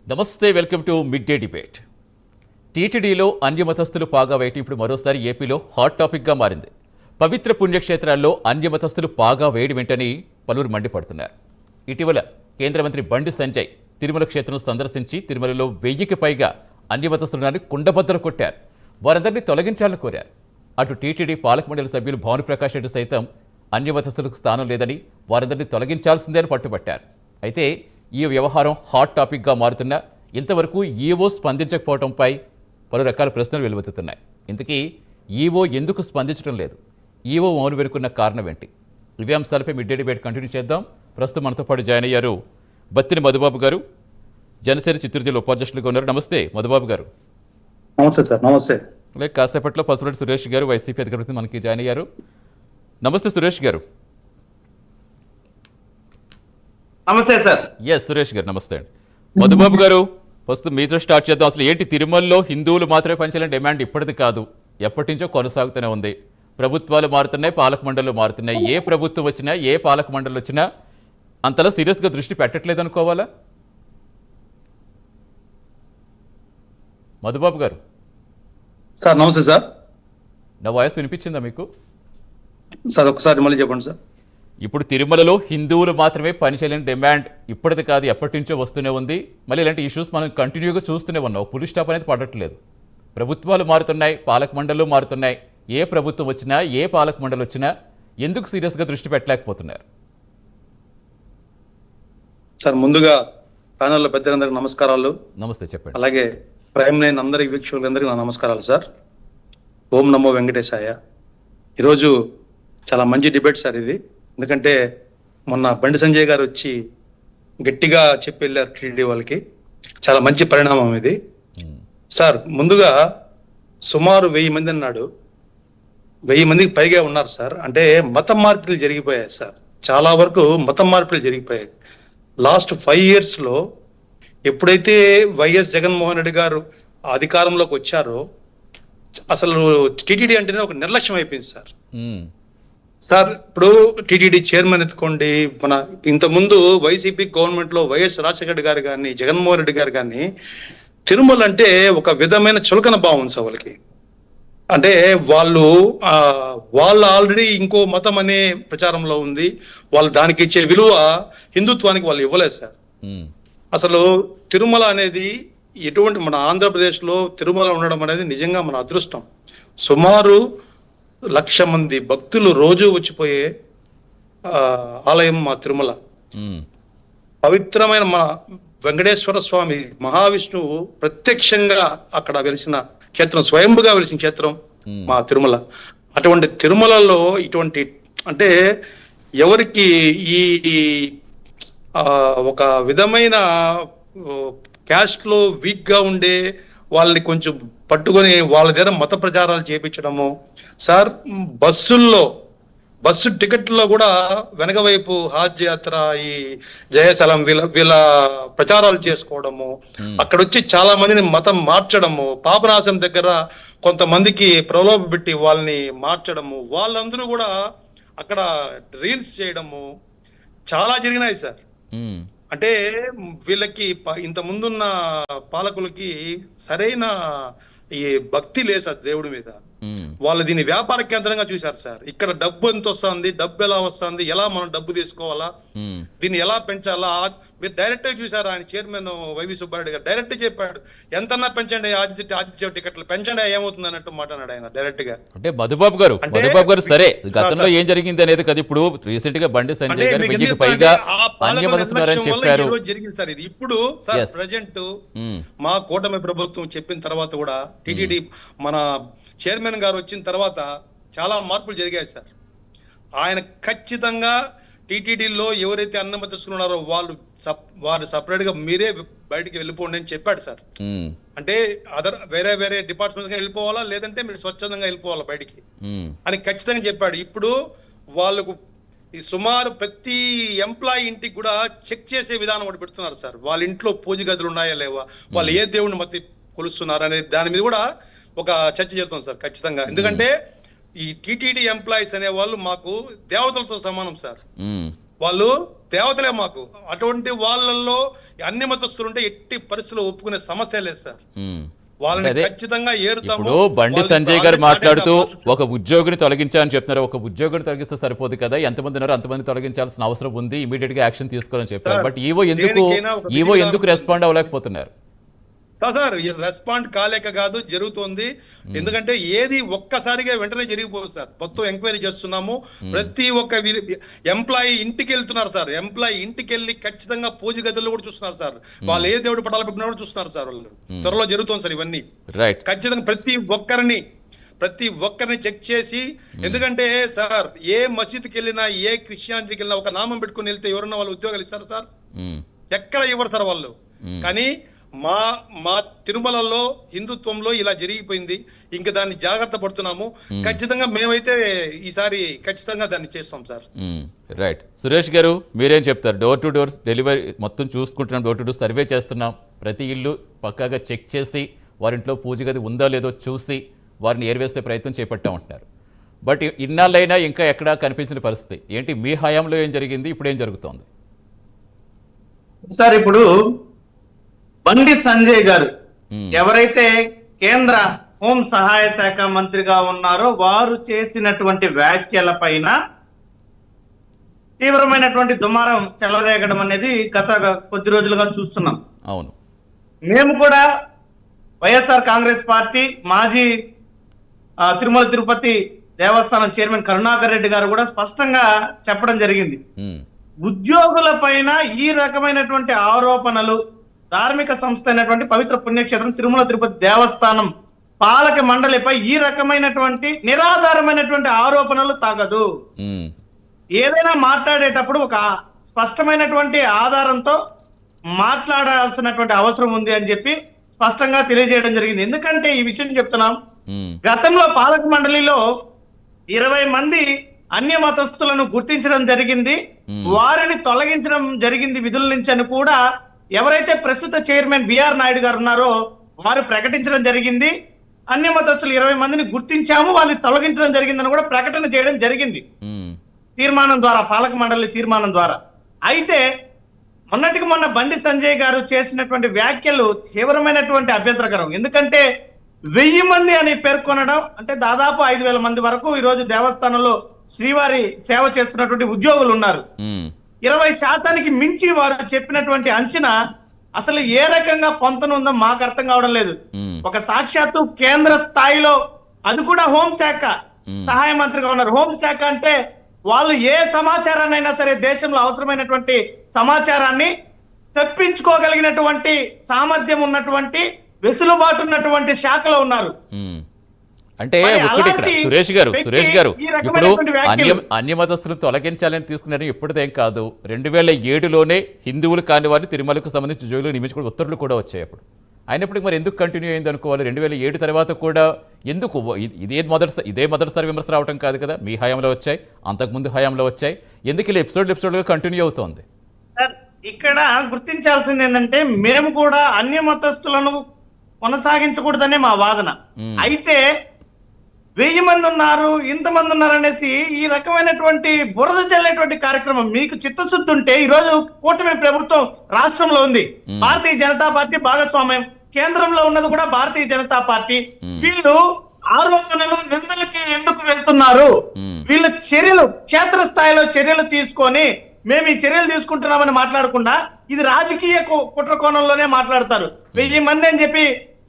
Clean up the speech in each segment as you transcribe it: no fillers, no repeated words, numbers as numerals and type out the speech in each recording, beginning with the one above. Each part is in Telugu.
నమస్తే, welcome to mid day debate. టీటీడీలో అన్యమతస్థులు పాగా వేయటం ఇప్పుడు మరోసారి ఏపీలో హాట్ టాపిక్గా మారింది. పవిత్ర పుణ్యక్షేత్రాల్లో అన్యమతస్థులు పాగా వేయడం వెంటనే పలువురు మండిపడుతున్నారు. ఇటీవల కేంద్ర మంత్రి బండి సంజయ్ తిరుమల క్షేత్రం సందర్శించి తిరుమలలో 1000కి పైగా అన్యమతస్థులను కుండబద్దలు కొట్టారు. వారందరినీ తొలగించాలని కోరారు. అటు టీటీడీ పాలక మండలి సభ్యులు భానుప్రకాష్ రెడ్డి సైతం అన్యమతస్థులకు స్థానం లేదని, వారందరినీ తొలగించాల్సిందే అని పట్టుబట్టారు. అయితే ఈ వ్యవహారం హాట్ టాపిక్గా మారుతున్నా ఇంతవరకు ఈవో స్పందించకపోవడంపై పలు రకాల ప్రశ్నలు వెలువెత్తుతున్నాయి. ఇంతకీ ఈవో ఎందుకు స్పందించడం లేదు? ఈవో మౌనం వెనుకున్న కారణం ఏంటి? ఇవే అంశాలపై మిడ్ డే డిబేట్ కంటిన్యూ చేద్దాం. ప్రస్తుతం మనతో పాటు జాయిన్ అయ్యారు బత్తిని మధుబాబు గారు, జనసేన చిత్తూరు జిల్లా ఉపాధ్యక్షులుగా ఉన్నారు. నమస్తే మధుబాబు గారు. నమస్తే సార్. నమస్తే. అలాగే కాసేపట్లో పసుపురెడ్డి సురేష్ గారు వైసీపీ అధికారి మనకి జాయిన్ అయ్యారు. నమస్తే సురేష్ గారు. నమస్తే సార్. ఎస్ సురేష్ గారు నమస్తే అండి. మధుబాబు గారు, ప్రస్తుతం మీతో స్టార్ట్ చేద్దాం. అసలు ఏంటి, తిరుమలలో హిందువులు మాత్రమే పనిచేయాలని డిమాండ్ ఇప్పటిది కాదు, ఎప్పటి నుంచో కొనసాగుతూనే ఉంది. ప్రభుత్వాలు మారుతున్నాయి, పాలక మండళ్ళు మారుతున్నాయి. ఏ ప్రభుత్వం వచ్చినా, ఏ పాలక మండలి వచ్చినా అంతలా సీరియస్గా దృష్టి పెట్టట్లేదు అనుకోవాలా? మధుబాబు గారు సార్ నమస్తే సార్. నా వాయిస్ వినిపించిందా మీకు? సార్ ఒకసారి మళ్ళీ చెప్పండి సార్. ఇప్పుడు తిరుమలలో హిందువులు మాత్రమే పనిచేయాలని డిమాండ్ ఇప్పటిది కాదు, ఎప్పటి నుంచో వస్తూనే ఉంది. మళ్ళీ ఇలాంటి ఇష్యూస్ మనం కంటిన్యూగా చూస్తూనే ఉన్నాం. పులి స్టాప్ అనేది పడట్లేదు. ప్రభుత్వాలు మారుతున్నాయి, పాలక మండళ్ళు మారుతున్నాయి. ఏ ప్రభుత్వం వచ్చినా, ఏ పాలక మండలి వచ్చినా ఎందుకు సీరియస్గా దృష్టి పెట్టలేకపోతున్నారు? సార్ ముందుగా ప్యానెల్లో పెద్దలందరికీ నమస్కారాలు. నమస్తే, చెప్పండి. అలాగే ప్రైమ్ లైన్ అందరికి వీక్షకులందరికీ నా నమస్కారాలు సార్. ఓం నమో వెంకటేశాయ. ఈరోజు చాలా మంచి డిబేట్ సార్ ఇది. ఎందుకంటే మొన్న బండి సంజయ్ గారు వచ్చి గట్టిగా చెప్పి వెళ్ళారు టీటీడీ వాళ్ళకి. చాలా మంచి పరిణామం ఇది సార్. ముందుగా సుమారు 1000 మంది అన్నాడు, 1000 మందికి పైగా ఉన్నారు సార్. అంటే మతం మార్పిడిలు జరిగిపోయాయి సార్. చాలా వరకు మతం మార్పిడిలు జరిగిపోయాయి. లాస్ట్ 5 years లో ఎప్పుడైతే వైఎస్ జగన్మోహన్ రెడ్డి గారు అధికారంలోకి వచ్చారో అసలు టీటీడీ అంటేనే ఒక నిర్లక్ష్యం అయిపోయింది సార్. సార్ ఇప్పుడు టీటీడీ చైర్మన్ ఎత్తుకోండి, మన ఇంతకుముందు వైసీపీ గవర్నమెంట్ లో వైఎస్ రాజశేఖర రెడ్డి గారు కానీ, జగన్మోహన్ రెడ్డి గారు కానీ, తిరుమల అంటే ఒక విధమైన చులకన భావం సార్ వాళ్ళకి. అంటే వాళ్ళు ఆల్రెడీ ఇంకో మతం అనే ప్రచారంలో ఉంది. వాళ్ళు దానికి ఇచ్చే విలువ హిందుత్వానికి వాళ్ళు ఇవ్వలేదు సార్. అసలు తిరుమల అనేది ఎటువంటి, మన ఆంధ్రప్రదేశ్ లో తిరుమల ఉండడం అనేది నిజంగా మన అదృష్టం. సుమారు 1,00,000 మంది భక్తులు రోజు వచ్చిపోయే ఆలయం మా తిరుమల. పవిత్రమైన మన వెంకటేశ్వర స్వామి మహావిష్ణువు ప్రత్యక్షంగా అక్కడ వెలిసిన క్షేత్రం, స్వయంభుగా వెలిసిన క్షేత్రం మా తిరుమల. అటువంటి తిరుమలలో ఇటువంటి అంటే ఎవరికి ఈ ఒక విధమైన క్యాస్ట్ లో వీక్ గా ఉండే వాళ్ళని కొంచెం పట్టుకొని వాళ్ళ దగ్గర మత ప్రచారాలు చేయించడము సార్. బస్సు టికెట్లో కూడా వెనక వైపు హాజ్ యాత్ర, ఈ జయశలం వీళ్ళ ప్రచారాలు చేసుకోవడము, అక్కడ వచ్చి చాలా మందిని మతం మార్చడము, పాపనాశం దగ్గర కొంతమందికి ప్రలోభ పెట్టి వాళ్ళని మార్చడము, వాళ్ళందరూ కూడా అక్కడ రీల్స్ చేయడము చాలా జరిగినాయి సార్. అంటే వీళ్ళకి ఇంత ముందున్న పాలకులకి సరైన ఈ భక్తి లేదు సార్ దేవుడి మీద. వాళ్ళు దీన్ని వ్యాపార కేంద్రంగా చూశారు సార్. ఇక్కడ డబ్బు ఎంత వస్తుంది, డబ్బు ఎలా వస్తుంది, ఎలా మనం డబ్బు తీసుకోవాలా, దీన్ని ఎలా పెంచాలా, మీరు డైరెక్ట్ గా చూసారు. ఆయన చైర్మన్ వైవి సుబ్బారెడ్డి గారు డైరెక్ట్ చెప్పాడు, ఎంతన్నా పెంచండి ఆదిత్య టికెట్లు పెంచండి, ఏమవుతుంది అన్నట్టు మాట్లాడాడు ఆయన డైరెక్ట్ గా. అంటే మధుబాబు గారు సరే, గతంలో ఏం జరిగింది అనేది కదా ఇప్పుడు రీసెంట్ గా బండి సంజయ్ గారు 1000కి పైగా అన్యమతస్థులని చెప్పారు జరిగింది సార్. ఇది ఇప్పుడు సార్ ప్రజెంట్ మా కూటమి ప్రభుత్వం చెప్పిన తర్వాత కూడా టీటీడీ మన చైర్మన్ గారు వచ్చిన తర్వాత చాలా మార్పులు జరిగాయి సార్. ఆయన ఖచ్చితంగా టీటీడీలో ఎవరైతే అన్నమతస్తులు ఉన్నారో వారు సపరేట్ గా మీరే బయటికి వెళ్ళిపోండి అని చెప్పాడు సార్. అంటే వేరే డిపార్ట్మెంట్స్ గా వెళ్ళిపోవాలా, లేదంటే మీరు స్వచ్ఛందంగా వెళ్ళిపోవాలా బయటికి అని ఖచ్చితంగా చెప్పాడు. ఇప్పుడు వాళ్ళకు ఈ సుమారు ప్రతి ఎంప్లాయీ ఇంటికి కూడా చెక్ చేసే విధానం ఒకటి పెడుతున్నారు సార్. వాళ్ళ ఇంట్లో పూజ గదులు ఉన్నాయా లేవా, వాళ్ళు ఏ దేవుడిని మతి కొలుస్తున్నారు అనే దాని మీద కూడా ఒక చర్చ జరుగుతుంది సార్ ఖచ్చితంగా. ఎందుకంటే ఈ టీటీడీ ఎంప్లాయీస్ అనే వాళ్ళు మాకు దేవతలతో సమానం సార్. వాళ్ళు దేవతలే మాకు. అటువంటి వాళ్ళల్లో అన్ని మతస్థులు ఉంటే ఎట్టి పరిస్థితుల్లో ఒప్పుకునే సమస్య లేదు సార్. వాళ్ళని అదే. ఖచ్చితంగా ఏరుతాము. ఇప్పుడు బండి వాళ్ళు సంజయ్ గారు already మాట్లాడుతూ started ఒక ఉద్యోగిని తొలగించాలని చెప్తున్నారు. ఒక ఉద్యోగిని తొలగిస్తే సరిపోదు కదా, ఎంతమంది ఉన్నారో అంతమంది తొలగించాల్సిన అవసరం ఉంది, ఇమీడియట్ గా యాక్షన్ తీసుకోవాలని చెప్పారు. సార్, బట్ ఈవో దేనికైనా ఒక ఎందుకు రెస్పాండ్ అవ్వలేకపోతున్నారు? సార్ రెస్పాండ్ కాలేక కాదు, జరుగుతోంది. ఎందుకంటే ఏది ఒక్కసారిగా వెంటనే జరిగిపోదు సార్. మొత్తం ఎంక్వైరీ చేస్తున్నాము. ప్రతి ఒక్క ఎంప్లాయీ ఇంటికి వెళ్తున్నారు సార్. ఎంప్లాయీ ఇంటికి వెళ్ళి ఖచ్చితంగా పూజ గదుల్లో కూడా చూస్తున్నారు సార్. వాళ్ళు ఏ దేవుడు పటాలు పెట్టినా కూడా చూస్తున్నారు సార్. వాళ్ళు త్వరలో జరుగుతోంది సార్ ఇవన్నీ. రైట్. ఖచ్చితంగా ప్రతి ఒక్కరిని చెక్ చేసి, ఎందుకంటే సార్ ఏ మసీద్కి వెళ్ళినా ఏ క్రిస్టియానిటీకి వెళ్ళినా ఒక నామం పెట్టుకుని వెళ్తే ఎవరన్నా వాళ్ళు ఉద్యోగాలు ఇస్తారు సార్? ఎక్కడ ఇవ్వరు సార్ వాళ్ళు. కానీ మా తిరుమలలో హిందుత్వంలో ఇలా జరిగిపోయింది. ఇంకా దాన్ని జాగ్రత్త పడుతున్నాము. ఖచ్చితంగా మేమైతే ఈసారి ఖచ్చితంగా దాన్ని చేస్తాం సార్. రైట్. సురేష్ గారు మీరేం చెప్తారు? డోర్ టు డోర్ డెలివరీ మొత్తం చూసుకుంటున్నాం, డోర్ టు డోర్ సర్వే చేస్తున్నాం, ప్రతి ఇల్లు పక్కాగా చెక్ చేసి వారింట్లో పూజ గది ఉందో లేదో చూసి వారిని ఏరివేసే ప్రయత్నం చేపట్టామంటున్నారు. బట్ ఇన్నాళ్ళైనా ఇంకా ఎక్కడా కనిపించిన పరిస్థితి ఏంటి? మీ హయాంలో ఏం జరిగింది, ఇప్పుడు ఏం జరుగుతోంది? సార్ ఇప్పుడు బండి సంజయ్ గారు ఎవరైతే కేంద్ర హోం సహాయ శాఖ మంత్రిగా ఉన్నారో వారు చేసినటువంటి వ్యాఖ్యల పైన తీవ్రమైనటువంటి దుమారం చెలరేగడం అనేది గత కొద్ది రోజులుగా చూస్తున్నాం. అవును. మేము కూడా వైఎస్ఆర్ కాంగ్రెస్ పార్టీ మాజీ తిరుమల తిరుపతి దేవస్థానం చైర్మన్ కరుణాకర్ రెడ్డి గారు కూడా స్పష్టంగా చెప్పడం జరిగింది. ఉద్యోగుల పైన ఈ రకమైనటువంటి ఆరోపణలు ధార్మిక సంస్థ అయినటువంటి పవిత్ర పుణ్యక్షేత్రం తిరుమల తిరుపతి దేవస్థానం పాలక మండలిపై ఈ రకమైనటువంటి నిరాధారమైనటువంటి ఆరోపణలు తగదు. ఏదైనా మాట్లాడేటప్పుడు ఒక స్పష్టమైనటువంటి ఆధారంతో మాట్లాడాల్సినటువంటి అవసరం ఉంది అని చెప్పి స్పష్టంగా తెలియజేయడం జరిగింది. ఎందుకంటే ఈ విషయం చెప్తున్నాం, గతంలో పాలక మండలిలో 20 మంది అన్య మతస్థులను గుర్తించడం జరిగింది, వారిని తొలగించడం జరిగింది విధుల నుంచి అని కూడా ఎవరైతే ప్రస్తుత చైర్మన్ బిఆర్ నాయుడు గారు ఉన్నారో వారు ప్రకటించడం జరిగింది. అన్య మతస్థులు 20 మందిని గుర్తించాము, వాళ్ళని తొలగించడం జరిగిందని కూడా ప్రకటన చేయడం జరిగింది తీర్మానం ద్వారా, పాలక మండలి తీర్మానం ద్వారా. అయితే మొన్నటికి మొన్న బండి సంజయ్ గారు చేసినటువంటి వ్యాఖ్యలు తీవ్రమైనటువంటి అభ్యంతరకరం. ఎందుకంటే 1000 మంది అని పేర్కొనడం అంటే దాదాపు 5000 మంది వరకు ఈ రోజు దేవస్థానంలో శ్రీవారి సేవ చేస్తున్నటువంటి ఉద్యోగులు ఉన్నారు. 20% మించి వారు చెప్పినటువంటి అంచనా అసలు ఏ రకంగా పొంతనుందో మాకు అర్థం కావడం లేదు. ఒక సాక్షాత్తు కేంద్ర స్థాయిలో, అది కూడా హోంశాఖ సహాయ మంత్రిగా ఉన్నారు. హోంశాఖ అంటే వాళ్ళు ఏ సమాచారాన్నైనా సరే దేశంలో అవసరమైనటువంటి సమాచారాన్ని తెప్పించుకోగలిగినటువంటి సామర్థ్యం ఉన్నటువంటి, వెసులుబాటు ఉన్నటువంటి శాఖలో ఉన్నారు. అంటే ఒకటి ఇక్కడ సురేష్ గారు ఇప్పుడు అన్య మతస్థులను తొలగించాలని తీసుకున్నారు. ఇప్పటిదేం కాదు, 2007లోనే హిందువులు కాని వారిని తిరుమలకు సంబంధించి ఉద్యోగులు నియమించుకుని ఉత్తర్వులు కూడా వచ్చాయి. అప్పుడు అయినప్పటికీ మరి ఎందుకు కంటిన్యూ అయింది అనుకోవాలి? 2007 తర్వాత కూడా ఎందుకు? ఇదే మొదటిసారి విమర్శ రావటం కాదు కదా, మీ హయాంలో వచ్చాయి, అంతకుముందు హయాంలో వచ్చాయి. ఎందుకు ఇలా ఎపిసోడ్గా కంటిన్యూ అవుతోంది? ఇక్కడ గుర్తించాల్సింది ఏంటంటే, మేము కూడా అన్య మతస్థులను కొనసాగించకూడదనే మా వాదన. అయితే 1000 మంది ఉన్నారు, ఇంతమంది ఉన్నారు అనేసి ఈ రకమైనటువంటి బురద జల్లేటువంటి కార్యక్రమం, మీకు చిత్తశుద్ధి ఉంటే ఈ రోజు కూటమి ప్రభుత్వం రాష్ట్రంలో ఉంది, భారతీయ జనతా పార్టీ భాగస్వామ్యం, కేంద్రంలో ఉన్నది కూడా భారతీయ జనతా పార్టీ. వీళ్ళు ఆరోపణలు నిందలకి ఎందుకు వెళ్తున్నారు? వీళ్ళ చర్యలు క్షేత్రస్థాయిలో చర్యలు తీసుకొని మేము ఈ చర్యలు తీసుకుంటున్నామని మాట్లాడకుండా ఇది రాజకీయ కుట్ర కోణంలోనే మాట్లాడతారు. 1000 మంది అని చెప్పి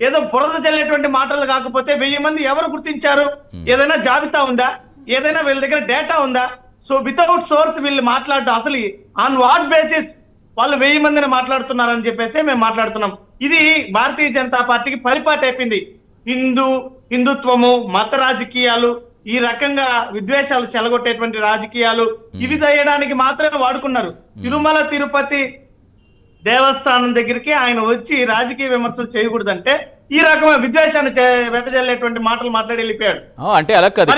ఏదో బురద చల్లేటువంటి మాటలు కాకపోతే 1000 మంది ఎవరు గుర్తించారు? ఏదైనా జాబితా ఉందా? ఏదైనా వీళ్ళ దగ్గర డేటా ఉందా? సో వితౌట్ సోర్స్ వీళ్ళు మాట్లాడటం, అసలు ఆన్ వాట్ బేసిస్ వాళ్ళు 1000 మందిని మాట్లాడుతున్నారని చెప్పేసి మేము మాట్లాడుతున్నాం. ఇది భారతీయ జనతా పార్టీకి పరిపాటి అయిపోయింది. హిందుత్వము, మత రాజకీయాలు, ఈ రకంగా విద్వేషాలు చెలగొట్టేటువంటి రాజకీయాలు ఇవి దయ్యడానికి మాత్రమే వాడుకున్నారు. తిరుమల తిరుపతి దేవస్థానం దగ్గరికి ఆయన వచ్చి రాజకీయ విమర్శలు చేయకూడదంటే ఈ రకమైన విద్వేషాన్ని వెదజల్లేటువంటి మాటలు మాట్లాడి వెళ్ళిపోయాడు. అంటే అలా కాదు.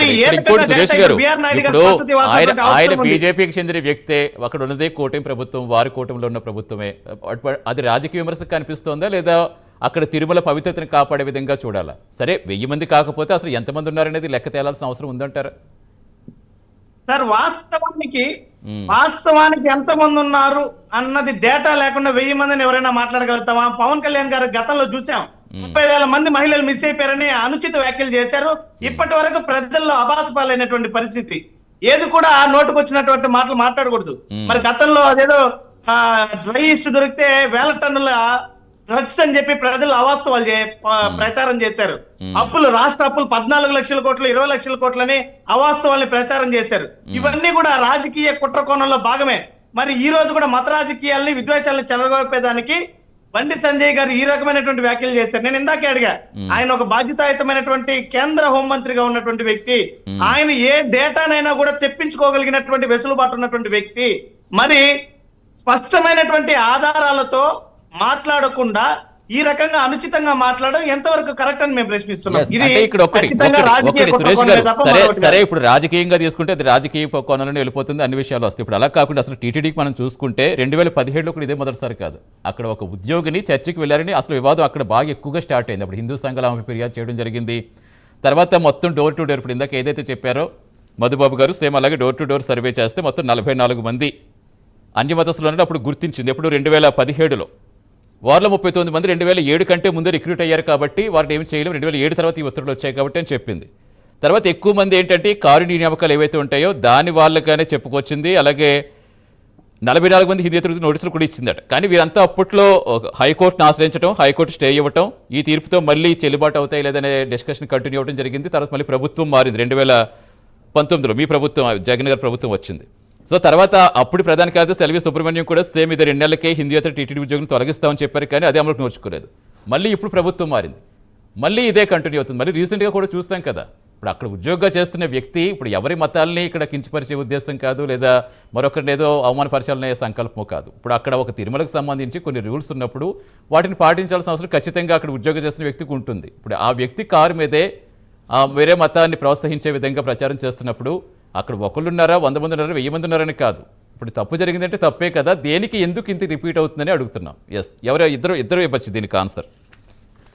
సురేష్ గారు, ఇప్పుడు ఆయన బీజేపీకి చెందిన వ్యక్తే, అక్కడ ఉన్నదే కూటమి ప్రభుత్వం, వారి కూటమిలో ఉన్న ప్రభుత్వమే. అది రాజకీయ విమర్శకు కనిపిస్తోందా, లేదా అక్కడ తిరుమల పవిత్రతను కాపాడే విధంగా చూడాలా? సరే 1000 మంది కాకపోతే అసలు ఎంతమంది ఉన్నారనేది లెక్క తేలాల్సిన అవసరం ఉందంటారా? సార్ వాస్తవానికి వాస్తవానికి ఎంతమంది ఉన్నారు అన్నది డేటా లేకుండా 1000 మందిని ఎవరైనా మాట్లాడగలుగుతామా? పవన్ కళ్యాణ్ గారు గతంలో చూసాం 30,000 మంది మహిళలు మిస్ అయిపోయారని అనుచిత వ్యాఖ్యలు చేశారు. ఇప్పటి వరకు ప్రజల్లో అబాసుపాలైనటువంటి పరిస్థితి. ఏది కూడా నోటుకు వచ్చినటువంటి మాటలు మాట్లాడకూడదు. మరి గతంలో అదేదో డ్రై ఈస్ట్ దొరికితే 1000 టన్నుల డ్రగ్స్ అని చెప్పి ప్రజలు అవాస్తవాలు ప్రచారం చేశారు. అప్పులు, రాష్ట్ర అప్పులు 14 లక్షల కోట్లు, 20 లక్షల కోట్లని అవాస్తవాల్ని ప్రచారం చేశారు. ఇవన్నీ కూడా రాజకీయ కుట్ర కోణంలో భాగమే. మరి ఈ రోజు కూడా మత రాజకీయాల్ని, విద్వేషాలను చెలగొప్పేదానికి బండి సంజయ్ గారు ఈ రకమైనటువంటి వ్యాఖ్యలు చేశారు. నేను ఇందాకే అడిగా, ఆయన ఒక బాధ్యతాయుతమైనటువంటి కేంద్ర హోంమంత్రిగా ఉన్నటువంటి వ్యక్తి, ఆయన ఏ డేటానైనా కూడా తెప్పించుకోగలిగినటువంటి వెసులుబాటు ఉన్నటువంటి వ్యక్తి. మరి స్పష్టమైనటువంటి ఆధారాలతో మాట్లాడకుండా ఈ రకంగా అనుచితంగా మాట్లాడడం ఎంతవరకు కరెక్ట్ అని మేము ప్రశ్నిస్తున్నాం. ఇది ఖచ్చితంగా రాజకీయ సరే, ఇప్పుడు రాజకీయంగా తీసుకుంటే అది రాజకీయ కోణంలోనే వెళ్ళిపోతుంది, అన్ని విషయాలు వస్తాయి. ఇప్పుడు అలా కాకుండా అసలు టీటీడీకి మనం చూసుకుంటే 2017లో కూడా ఇదే మొదటిసారి కాదు. అక్కడ ఒక ఉద్యోగిని చర్చికి వెళ్ళారని అసలు వివాదం అక్కడ బాగా ఎక్కువగా స్టార్ట్ అయింది. అప్పుడు హిందూ సంఘాలు ఆమె ఫిర్యాదు చేయడం జరిగింది. తర్వాత మొత్తం డోర్ టు డోర్, ఇప్పుడు ఇందాక ఏదైతే చెప్పారో మధుబాబు గారు, సేమ్ అలాగే డోర్ టు డోర్ సర్వే చేస్తే మొత్తం 44 మంది అన్యమతస్తులు ఉన్నట్టు అప్పుడు గుర్తించింది. ఎప్పుడు 2017లో. వారిలో 39 మంది 2007 కంటే ముందే రిక్రూట్ అయ్యారు కాబట్టి వారిని ఏమి చేయలేము, 2007 తర్వాత ఈ ఒత్తిడులు వచ్చాయి కాబట్టి అని చెప్పింది. తర్వాత ఎక్కువ మంది ఏంటంటే కారుణ్య నియామకాలు ఏవైతే ఉంటాయో దాని వాళ్ళగానే చెప్పుకొచ్చింది. అలాగే 44 మంది హిందీ నోటీసులు కూడా ఇచ్చిందట. కానీ వీరంతా అప్పట్లో హైకోర్టును ఆశ్రయించడం, హైకోర్టు స్టే ఇవ్వటం, ఈ తీర్పుతో మళ్ళీ చెల్లుబాటు అవుతాయి లేదనే డిస్కషన్ కంటిన్యూ అవ్వడం జరిగింది. తర్వాత మళ్ళీ ప్రభుత్వం మారింది. 2019లో మీ ప్రభుత్వం, జగన్ గారి ప్రభుత్వం వచ్చింది. సో తర్వాత అప్పుడు ప్రధాన కార్యదర్శి ఎల్వి సుబ్రహ్మణ్యం కూడా సేమ్ ఇది 2 నెలలకే హిందీయేతర టీటీడీ ఉద్యోగులను తొలగిస్తామని చెప్పారు, కానీ అదే అమలుకు నోచుకోలేదు. మళ్ళీ ఇప్పుడు ప్రభుత్వం మారింది, మళ్ళీ ఇదే కంటిన్యూ అవుతుంది. మళ్ళీ రీసెంట్గా కూడా చూస్తాం కదా, ఇప్పుడు అక్కడ ఉద్యోగంగా చేస్తున్న వ్యక్తి ఇప్పుడు ఎవరి మతాల్ని ఇక్కడ కించపరిచే ఉద్దేశం కాదు, లేదా మరొకరిని ఏదో అవమానపరచాలనే సంకల్పమో కాదు. ఇప్పుడు అక్కడ ఒక తిరుమలకు సంబంధించి కొన్ని రూల్స్ ఉన్నప్పుడు వాటిని పాటించాల్సిన అవసరం ఖచ్చితంగా అక్కడ ఉద్యోగం చేస్తున్న వ్యక్తికి ఉంటుంది. ఇప్పుడు ఆ వ్యక్తి కారు మీదే వేరే మతాన్ని ప్రోత్సహించే విధంగా ప్రచారం చేస్తున్నప్పుడు అక్కడ ఒకళ్ళున్నారా, 100 మంది ఉన్నారా, 1000 మంది ఉన్నారని కాదు. ఇప్పుడు తప్పు జరిగిందంటే తప్పే కదా, దేనికి ఎందుకు ఇంత రిపీట్ అవుతుందని అడుగుతున్నాం. ఎస్, ఇద్దరు ఇవ్వచ్చు దీనికి ఆన్సర్.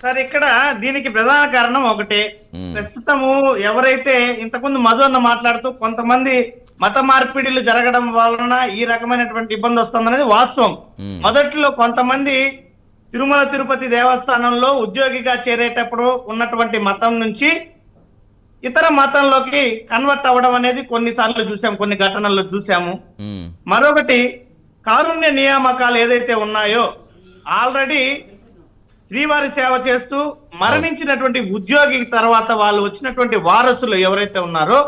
సార్, ఇక్కడ దీనికి ప్రధాన కారణం ఒకటే. ప్రస్తుతము ఎవరైతే ఇంతకుముందు మధు అన్న మాట్లాడుతూ కొంతమంది మత మార్పిడిలు జరగడం వలన ఈ రకమైనటువంటి ఇబ్బంది వస్తుందనేది వాస్తవం. మొదట్లో కొంతమంది తిరుమల తిరుపతి దేవస్థానంలో ఉద్యోగిగా చేరేటప్పుడు ఉన్నటువంటి మతం నుంచి ఇతర మతంలోకి కన్వర్ట్ అవ్వడం అనేది కొన్నిసార్లు చూసాం, కొన్ని ఘటనల్లో చూసాము. మరొకటి, కారుణ్య నియామకాలు ఏదైతే ఉన్నాయో, ఆల్రెడీ శ్రీవారి సేవ చేస్తూ మరణించినటువంటి ఉద్యోగి తర్వాత వాళ్ళు వచ్చినటువంటి వారసులు ఎవరైతే ఉన్నారో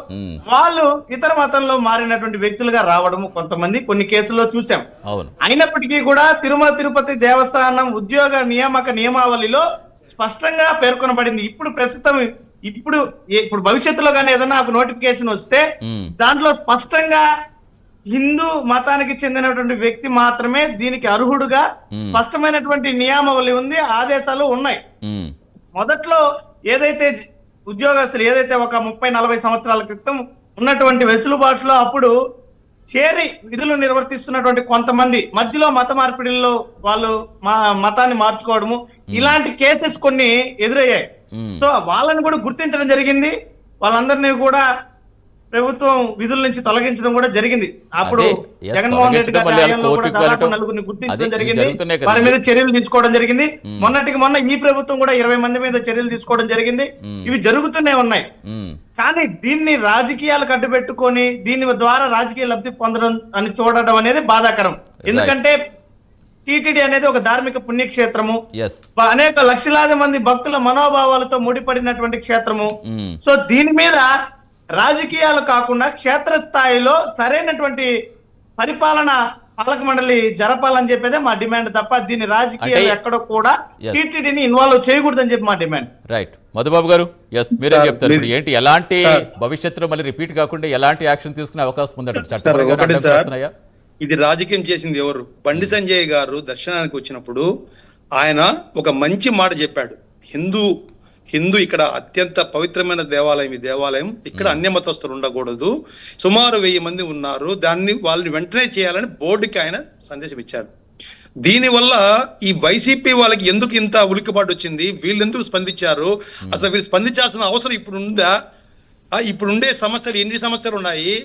వాళ్ళు ఇతర మతంలో మారినటువంటి వ్యక్తులుగా రావడము కొంతమంది కొన్ని కేసుల్లో చూసాం. అయినప్పటికీ కూడా తిరుమల తిరుపతి దేవస్థానం ఉద్యోగ నియామక నియమావళిలో స్పష్టంగా పేర్కొనబడింది. ఇప్పుడు భవిష్యత్తులో కానీ ఏదైనా ఒక నోటిఫికేషన్ వస్తే దాంట్లో స్పష్టంగా హిందూ మతానికి చెందినటువంటి వ్యక్తి మాత్రమే దీనికి అర్హుడుగా స్పష్టమైనటువంటి నియమావళి ఉంది, ఆదేశాలు ఉన్నాయి. మొదట్లో ఏదైతే ఉద్యోగస్తులు ఏదైతే ఒక 30-40 సంవత్సరాల క్రితం ఉన్నటువంటి వెసులుబాటులో అప్పుడు చేరి విధులు నిర్వర్తిస్తున్నటువంటి కొంతమంది మధ్యలో మత మార్పిడిల్లో వాళ్ళు మతాన్ని మార్చుకోవడము, ఇలాంటి కేసెస్ కొన్ని ఎదురయ్యాయి. సో వాళ్ళని కూడా గుర్తించడం జరిగింది, వాళ్ళందరినీ కూడా ప్రభుత్వం విధుల నుంచి తొలగించడం కూడా జరిగింది. అప్పుడు జగన్మోహన్ రెడ్డి గారి హయాంలో కూడా దాదాపు 4 గుర్తించడం జరిగింది, వారి మీద చర్యలు తీసుకోవడం జరిగింది. మొన్న ఈ ప్రభుత్వం కూడా 20 మంది మీద చర్యలు తీసుకోవడం జరిగింది. ఇవి జరుగుతూనే ఉన్నాయి. కానీ దీన్ని రాజకీయాలకు అడ్డుపెట్టుకొని దీని ద్వారా రాజకీయ లబ్ధి పొందడం అని చూడడం అనేది బాధాకరం. ఎందుకంటే టీటీడీ అనేది ఒక ధార్మిక పుణ్యక్షేత్రము, అనేక లక్షలాది మంది భక్తుల మనోభావాలతో ముడిపడినటువంటి క్షేత్రము. సో దీని మీద రాజకీయాలు కాకుండా క్షేత్రస్థాయిలో సరైనటువంటి పరిపాలన పాలక మండలి జరపాలని చెప్పేదే మా డిమాండ్ తప్ప దీన్ని రాజకీయాలు ఎక్కడ కూడా టీటీడీని ఇన్వాల్వ్ చేయకూడదని చెప్పి మా డిమాండ్. రైట్, మధుబాబు గారు, ఎస్ మీరే చెప్తారు. ఇప్పుడు ఏంటి, ఎలాంటి భవిష్యత్తులో మళ్ళీ రిపీట్ కాకుండా ఎలాంటి యాక్షన్ తీసుకునే అవకాశం ఉందంటే? ఇది రాజకీయం చేసింది ఎవరు? బండి సంజయ్ గారు దర్శనానికి వచ్చినప్పుడు ఆయన ఒక మంచి మాట చెప్పాడు. హిందూ ఇక్కడ అత్యంత పవిత్రమైన దేవాలయం, ఈ దేవాలయం, ఇక్కడ అన్యమతస్తులు ఉండకూడదు, సుమారు 1000 మంది ఉన్నారు, వాళ్ళని వెంటనే చేయాలని బోర్డుకి ఆయన సందేశం ఇచ్చాడు. దీనివల్ల ఈ వైసీపీ వాళ్ళకి ఎందుకు ఇంత ఉలిక్కిపాటు వచ్చింది, వీళ్ళు ఎందుకు స్పందించారు, అసలు వీళ్ళు స్పందించాల్సిన అవసరం ఇప్పుడు ఉందా? ఇప్పుడుండే సమస్యలు ఎన్ని సమస్యలు ఉన్నాయి,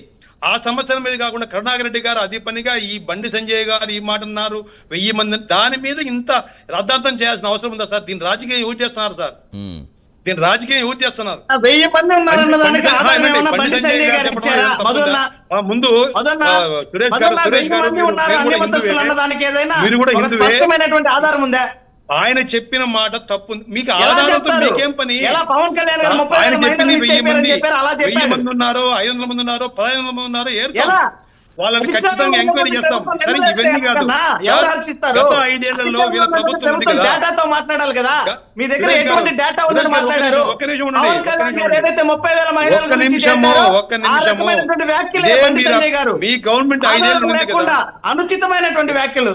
ఆ సమస్యల మీద కాకుండా కరుణాకర్ రెడ్డి గారు అదే పనిగా ఈ బండి సంజయ్ గారు ఈ మాట అన్నారు 1000 మంది, దాని మీద ఇంత రద్దాంతం చేయాల్సిన అవసరం ఉందా సార్? దీని రాజకీయం ఎవరు చేస్తున్నారు సార్? దీని రాజకీయం ఎవరు చేస్తున్నారు? 1000 మంది ఉన్నారన్న దానికి ఆధారం ఏమన్నా బండి సంజయ్ గారు ఇచ్చారా? ముందు సురేష్ గారు 1000 మంది ఉన్నారు అన్యమతస్తులు అన్న దానికి ఏదైనా మీరు కూడా ఒక స్పష్టమైనటువంటి ఆధారం ఉందా? ఆయన చెప్పిన మాట తప్పు. మీకు ఎలా ఆధారంతో చెప్తారు? మీకేం పని? ఎలా పవన్ కళ్యాణ్ గారు 30 ఆయన వేల చెప్పింది మహిళలు 1000 మంది, చెప్పారు, అలా 1000 చెప్పారు. మంది ఉన్నారు, 500 మంది ఉన్నారు, 1500 మంది ఉన్నారు, ఎలా? వాళ్ళని అధికారులు ఖచ్చితంగా ఎంక్వైరీ చేస్తాం. సరే ఇవన్నీ కాదు. ఎవరు రక్షిస్తారు? గత 5 ఏళ్లలో వీళ్ళ ప్రభుత్వం ఉంది కదా, డేటాతో మాట్లాడాలి కదా. మీ దగ్గర సురేష్ గారు, ఎటువంటి డేటా ఉందని సురేష్ గారు, మాట్లాడారు. ఒక్క నిమిషం ఉండండి, పవన్ కళ్యాణ్ గారు ఏదైతే 30,000 మహిళల ఒక్క గురించి నిమిషము, చేశారో, ఒక్క ఆ నిమిషము. రకమైనటువంటి వ్యాఖ్యలే ఇదే బండి సంజయ్ గారు. మీ గవర్నమెంట్ 5 ఏళ్ళు ఉంది లేకుండా కదా, అనుచితమైనటువంటి వ్యాఖ్యలు.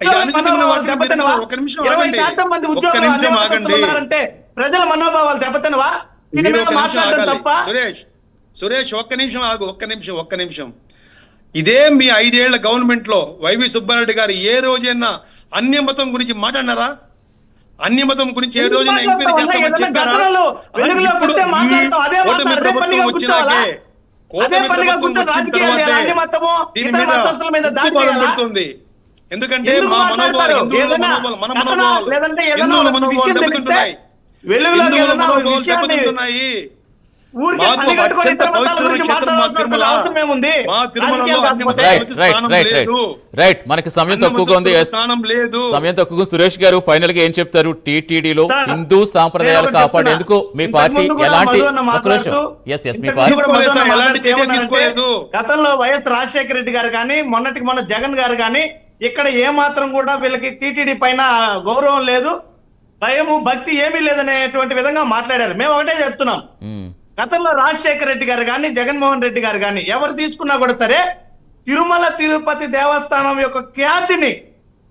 అయ్యా, అనుచితమైన మనోభావాలు వ్యాఖ్యలు దెబ్బతినవా? ఒక్క నిమిషం 20% మంది ఆగండి. ఉద్యోగులు ఒక్క నిమిషం అన్యమతస్తులు ఆగండి. ఉన్నారంటే ప్రజల మనోభావాలు దెబ్బతినవా? దీని మీరు మీద ఒక్క నిమిషం మాట్లాడడం ఆగాలి. తప్ప. సురేష్ ఒక్క నిమిషం ఆగు, ఒక్క నిమిషం. ఇదే మీ 5 ఏళ్ల గవర్నమెంట్ లో వైవి సుబ్బారెడ్డి గారు ఏ రోజైనా అన్యమతం గురించి మాట్లాడినారా? అన్యమతం గురించి ఏ రోజైనా ఎంక్వైరీ చేస్తామని చెప్పారా? గతంలో వెలుగులోకి వస్తే మాట్లాడతాం, అదే కూటమి మాట్లాడతాం, అదే ప్రభుత్వం పనిగా కూర్చోవాలా? వచ్చినాకే, అదే కూటమి పనిగా ప్రభుత్వం కూర్చొని వచ్చిన రాజకీయాలు చేయాలి, తర్వాతే అన్యమతము, దీని ఇతర మీద మతస్థుల మీద దాడి ఉక్కుపాదం చేయాలా? పడుతుంది. ఎందుకంటే ఎందుకు మా మాట్లాడతారు? మనోభావాలు, హిందువుల ఏదైనా మనోభావాలు, మన ఘటన మనోభావాలు, లేదంటే ఏదైనా హిందువుల ఒక మనోభావాలు విషయం తెలిస్తే దెబ్బతింటున్నాయి. వెలుగులోకి హిందువుల ఏదైనా ఒక మనోభావాలు విషయాన్ని దెబ్బతింటున్నాయి. ఊరికే మాకు పనిగట్టుకొని ఇతర అత్యంత మతాల గురించి పవిత్రమైన మాట్లాడాల్సిన తిరుమల. అవసరం ఏముంది? మా తిరుమలలో రాజకీయాలు కాకపోతే. రైట్ మనకి సమయం తక్కువగా ఉంది. స్నానం లేదు. సమయం తక్కువ. సురేష్ గారు ఫైనల్ గా ఏం చెప్తారు? టీటీడీలో సార్, హిందూ సాంప్రదాయాలు నేను కాపాడేందుకు మీ ఇంతకు పార్టీ ముందు కూడా ఎలాంటి మధు అన్న మాట్లాడుతూ, మీ ఇంతకు పార్టీ ముందు కూడా మధు అన్న ఎలాంటి మాట్లాడుతూ చర్య ఏమన్నారంటే, తీసుకోలేదు. గతంలో వైఎస్ రాజశేఖర రెడ్డి గారు కానీ మొన్నటికి మన జగన్ గారు కానీ ఇక్కడ ఏ మాత్రం కూడా వీళ్ళకి టీటీడీ పైన గౌరవం లేదు, భయము భక్తి ఏమీ లేదనేటువంటి విధంగా మాట్లాడారు. మేము ఒకటే చెప్తున్నాం, గతంలో రాజశేఖర రెడ్డి గారు కానీ జగన్మోహన్ రెడ్డి గారు కానీ ఎవరు తీసుకున్నా కూడా సరే తిరుమల తిరుపతి దేవస్థానం యొక్క ఖ్యాతిని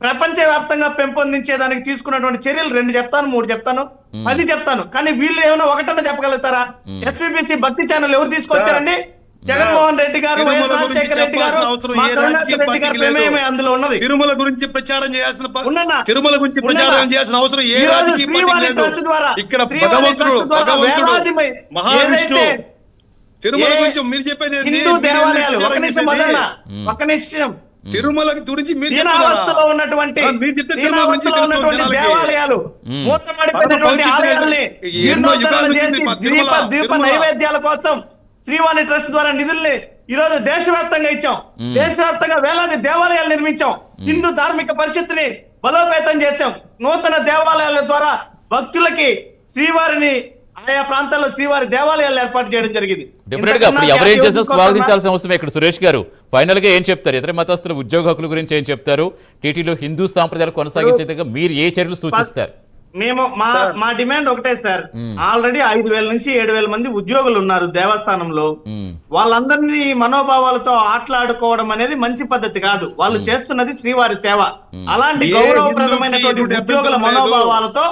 ప్రపంచవ్యాప్తంగా పెంపొందించేదానికి తీసుకున్నటువంటి చర్యలు 2 చెప్తాను, 3 చెప్తాను, 10 చెప్తాను. కానీ వీళ్ళు ఏమైనా ఒకటన్నా చెప్పగలుగుతారా? ఎస్పీబీసీ భక్తి ఛానల్ ఎవరు తీసుకొచ్చారండి? జగన్మోహన్ రెడ్డి గారు, వైఎస్ రాజశేఖర రెడ్డి గారు, మా కరుణాకర్ రెడ్డి గారి ప్రమేయమే అందులో ఉన్నది. తిరుమల గురించి ప్రచారం చేయాల్సిన ఉన్నన్నా? తిరుమల గురించి ప్రచారం చేయాల్సిన అవసరం ఏ ఈ రోజు రాజకీయ శ్రీవారి పార్టీకి లేదు. ట్రస్ట్ ద్వారా, ఇక్కడ శ్రీవారి భగవంతుడు ట్రస్ట్ ద్వారా వేలాది మహావిష్ణువు ఏదైతే తిరుమల ఏ గురించి మీరు చెప్పేది ఏంటి? హిందూ మీరు దేవాలయాలు, చెప్పేది ఒక నిమిషం ఏంటి? మొదలన్నా, ఒక నిమిషం, తిరుమల గురించి మీరు దీనావస్థలో ఉన్నటువంటి మీరు చెప్తే తిరుమల గురించి దీనావస్థలో ఉన్నటువంటి జనాలకి. దేవాలయాలు, మూతపడిపోయినటువంటి ఆలయాల్ని జీర్ణోద్ధరణ చేసి దీప నైవేద్యాల కోసం శ్రీవాణి ట్రస్ట్ ద్వారా నిధుల్ని ఈ రోజు దేశవ్యాప్తంగా ఇచ్చాం. దేశవ్యాప్తంగా వేలాది దేవాలయాలు నిర్మించాం. హిందూ ధార్మిక పరిషత్తుని బలోపేతం చేశాం. నూతన దేవాలయాల ద్వారా భక్తులకి శ్రీవారిని ఆయా ప్రాంతాల్లో శ్రీవారి దేవాలయాలు ఏర్పాటు చేయడం జరిగింది. డెఫినెట్ గా అప్పుడు ఎవరేం చేసినా స్వాగతించాల్సిన అవసరం ఇక్కడ. సురేష్ గారు ఫైనల్ గా ఏం చెప్తారు? ఇతర మతస్థుల ఉద్యోగ హక్కుల గురించి ఏం చెప్తారు? టీటీలో హిందూ సాంప్రదాయాలు కొనసాగించేందుగా మీరు ఏ చర్యలు సూచిస్తారు? మేము మా డిమాండ్ ఒకటే సార్, ఆల్రెడీ 5,000 నుంచి 7,000 మంది ఉద్యోగులు ఉన్నారు దేవస్థానంలో. వాళ్ళందరినీ మనోభావాలతో ఆటలాడుకోవడం అనేది మంచి పద్ధతి కాదు. వాళ్ళు చేస్తున్నది శ్రీవారి సేవ. అలాంటి గౌరవప్రదమైనటువంటి ఉద్యోగుల మనోభావాలతో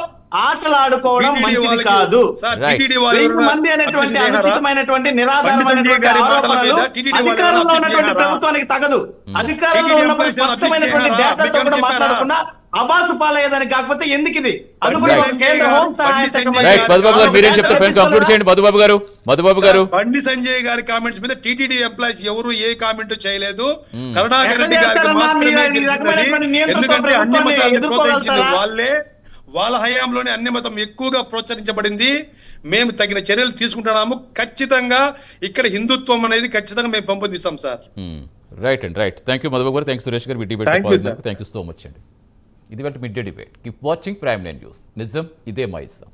ఆటలాడుకోవడం మంచిది కాదు. 1000 మంది అనేటువంటి అనుచితమైనటువంటి నిరాధారమైనటువంటి ఆరోపణలు అధికారంలో ఉన్నటువంటి ప్రభుత్వానికి తగదు. అధికారంలో ఉన్నప్పుడు స్పష్టమైనటువంటి డేటాతో కూడా మాట్లాడకుండా అబాసు పాలయ్యేదానికి కాకపోతే ఎందుకు ఇది? అది కూడా ఒక కేంద్ర హోం సహాయ శాఖ మధుబాబు గారు మీరేం చెప్తారు? కంక్లూడ్ చేయండి మధుబాబు గారు. బండి సంజయ్ గారి కామెంట్స్ మీద టీటీడీ ఎంప్లాయీస్ ఎవరు ఏ కామెంట్ చేయలేదు. కరుణాకర్ రెడ్డి గారికి మాత్రమే తెలిసింది. ఎందుకంటే అన్ని మతాలను ప్రోత్సహించింది వాళ్ళే. వాళ్ళ హయాంలోనే అన్యమతం ఎక్కువగా ప్రోత్సహించబడింది. మేము తగిన చర్యలు తీసుకుంటున్నాము. ఖచ్చితంగా ఇక్కడ హిందుత్వం అనేది ఖచ్చితంగా మేము పెంపొందిస్తాం sir. Right and right. Thank you Madhubabu గారు. థ్యాంక్ సురేష్ గారు. థ్యాంక్ యూ సో మచ్ అండి. ఇది mid day debate. Keep watching prime 9 news. నిజం ఇదే మా ఇష్టం.